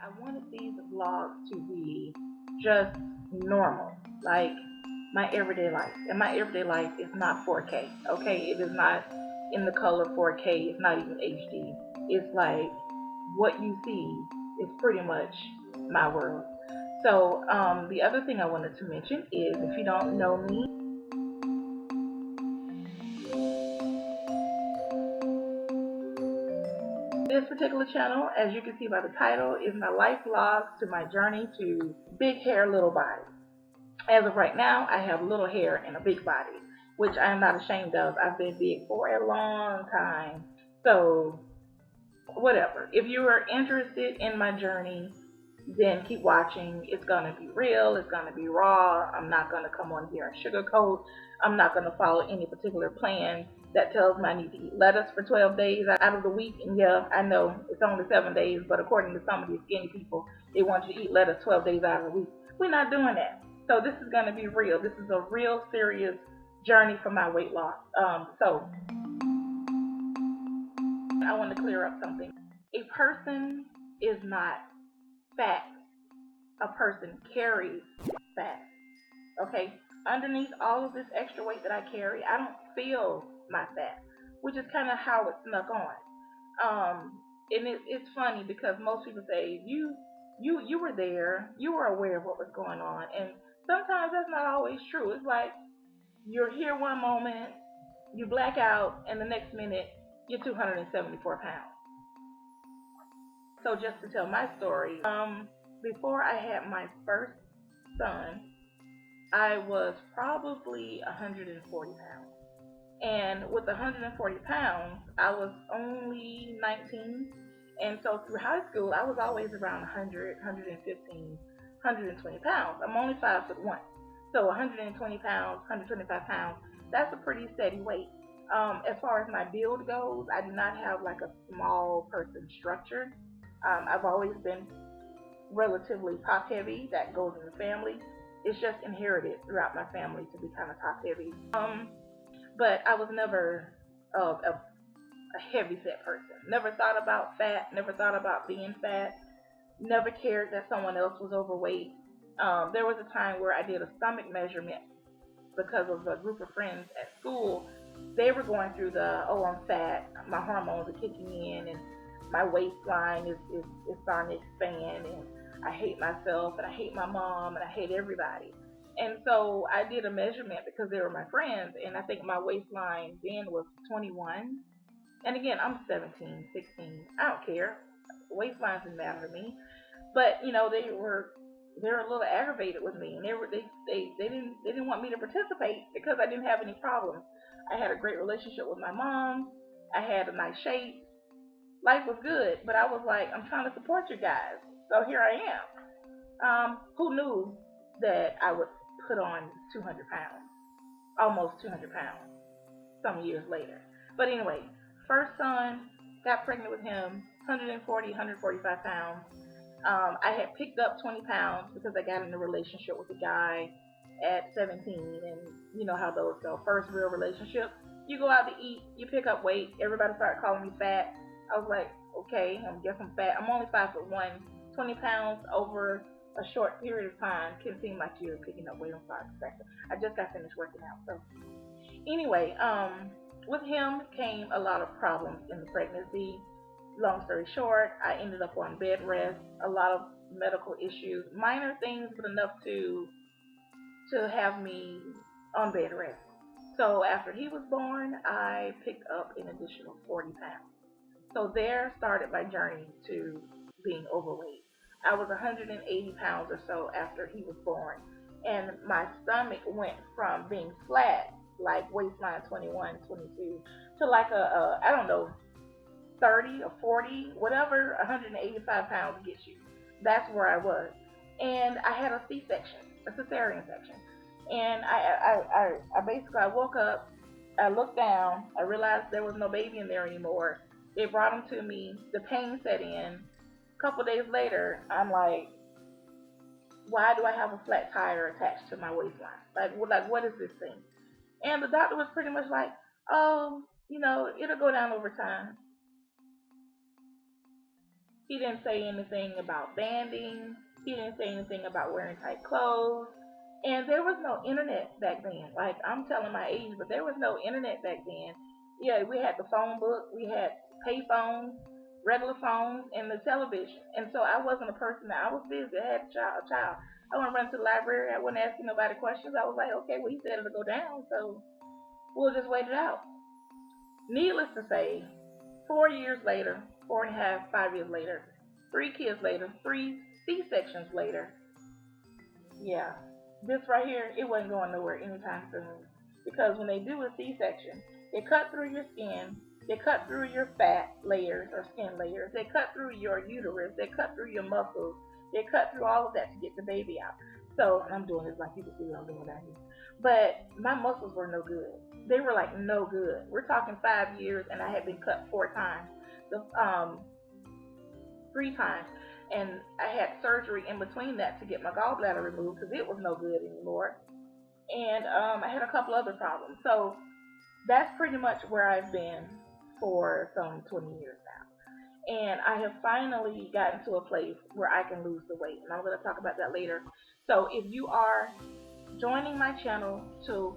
I wanted these vlogs to be just normal, like my everyday life. And my everyday life is not 4K, okay? It is not in the color 4K, it's not even HD. It's like what you see is pretty much my world. So, the other thing I wanted to mention is if you don't know me, this particular channel, as you can see by the title, is my life vlogs to my journey to big hair, little body. As of right now, I have little hair and a big body, which I am not ashamed of. I've been big for a long time. So, whatever. If you are interested in my journey, then keep watching. It's going to be real. It's going to be raw. I'm not going to come on here and sugarcoat. I'm not going to follow any particular plan that tells me I need to eat lettuce for 12 days out of the week. And yeah, I know it's only 7 days, but according to some of these skinny people, they want you to eat lettuce 12 days out of the week. We're not doing that. So this is going to be real. This is a real serious journey for my weight loss. So I want to clear up something. A person is not fat. A person carries fat. Okay? Underneath all of this extra weight that I carry, I don't feel my fat, which is kind of how it snuck on. And it's funny because most people say you were there, you were aware of what was going on, and sometimes that's not always true. It's like you're here one moment, you black out, and the next minute you're 274 pounds. So just to tell my story, before I had my first son, I was probably 140 pounds. And with 140 pounds, I was only 19. And so through high school, I was always around 100, 115, 120 pounds. I'm only 5'1". So 120 pounds, 125 pounds, that's a pretty steady weight. As far as my build goes, I do not have like a small person structure. I've always been relatively top heavy. That goes in the family. It's just inherited throughout my family to be kind of top heavy. But I was never a heavy set person. Never thought about fat. Never thought about being fat. Never cared that someone else was overweight. There was a time where I did a stomach measurement because of a group of friends at school. They were going through I'm fat, my hormones are kicking in, and my waistline is starting to expand, and I hate myself, and I hate my mom, and I hate everybody. And so I did a measurement because they were my friends, and I think my waistline then was 21. And again, I'm 17, 16. I don't care. Waistlines didn't matter to me. But they were a little aggravated with me, and they didn't want me to participate because I didn't have any problems. I had a great relationship with my mom. I had a nice shape. Life was good, but I was like, I'm trying to support you guys. So here I am. Who knew that I would put on 200 pounds, almost 200 pounds, some years later. But anyway, first son, got pregnant with him, 140, 145 pounds. I had picked up 20 pounds because I got in a relationship with a guy at 17, and you know how those go. First real relationship, you go out to eat, you pick up weight, everybody started calling me fat. I was like, okay, I guess I'm fat. I'm only 5'1". 20 pounds over a short period of time can seem like you're picking up weight. I'm sorry, I just got finished working out. So anyway, with him came a lot of problems in the pregnancy. Long story short, I ended up on bed rest, a lot of medical issues, minor things, but enough to have me on bed rest. So after he was born, I picked up an additional 40 pounds. So there started my journey to being overweight. I was 180 pounds or so after he was born, and my stomach went from being flat, like waistline 21, 22, to like I don't know, 30 or 40, whatever 185 pounds gets you. That's where I was. And I had a C-section, a cesarean section. And I basically, I woke up, I looked down, I realized there was no baby in there anymore. They brought him to me, the pain set in. A couple days later, I'm like, why do I have a flat tire attached to my waistline? Like what is this thing? And the doctor was pretty much like, oh, it'll go down over time. He didn't say anything about banding. He didn't say anything about wearing tight clothes. And there was no internet back then. Like, I'm telling my age, but there was no internet back then. Yeah, we had the phone book, we had pay phones, regular phones, and the television. And so I wasn't a person that I was busy. I had a child. I wouldn't run to the library. I wasn't asking nobody questions. I was like, okay, well, he said it'll go down, so we'll just wait it out. Needless to say, 4 years later, 4.5, 5 years later, 3 kids later, 3 C-sections later, yeah, this right here, it wasn't going nowhere anytime soon. Because when they do a C-section, they cut through your skin, they cut through your fat layers or skin layers, they cut through your uterus, they cut through your muscles, they cut through all of that to get the baby out. So, and I'm doing this like you can see what I'm doing down here. But my muscles were no good. They were like no good. We're talking 5 years, and I had been cut 4 times. The 3 times, and I had surgery in between that to get my gallbladder removed because it was no good anymore. And I had a couple other problems. So that's pretty much where I've been for some 20 years now. And I have finally gotten to a place where I can lose the weight. And I'm going to talk about that later. So if you are joining my channel to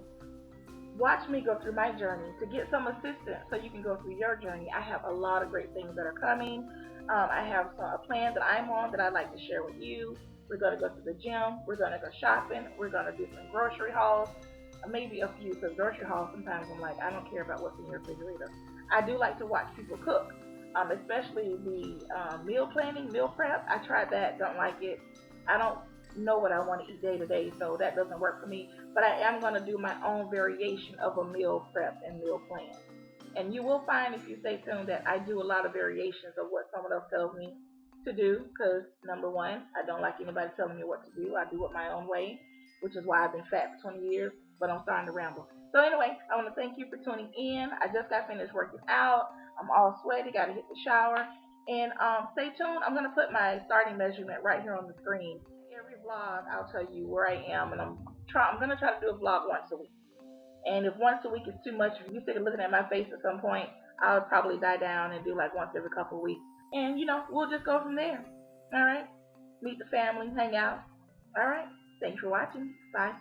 watch me go through my journey, to get some assistance so you can go through your journey, I have a lot of great things that are coming. I have a plan that I'm on that I'd like to share with you. We're going to go to the gym. We're going to go shopping. We're going to do some grocery hauls. Maybe a few, because grocery hauls, sometimes I'm like, I don't care about what's in your refrigerator. I do like to watch people cook, especially the meal planning, meal prep. I tried that, don't like it. I don't know what I want to eat day to day, so that doesn't work for me. But I am going to do my own variation of a meal prep and meal plan. And you will find, if you stay tuned, that I do a lot of variations of what someone else tells me to do. Because, number one, I don't like anybody telling me what to do. I do it my own way, which is why I've been fat for 20 years. But I'm starting to ramble. So anyway, I want to thank you for tuning in. I just got finished working out. I'm all sweaty. Got to hit the shower. And stay tuned. I'm going to put my starting measurement right here on the screen. Every vlog, I'll tell you where I am. And I'm going to try to do a vlog once a week. And if once a week is too much, if you sick of looking at my face at some point, I'll probably die down and do like once every couple of weeks. And, we'll just go from there. All right? Meet the family, hang out. All right? Thanks for watching. Bye.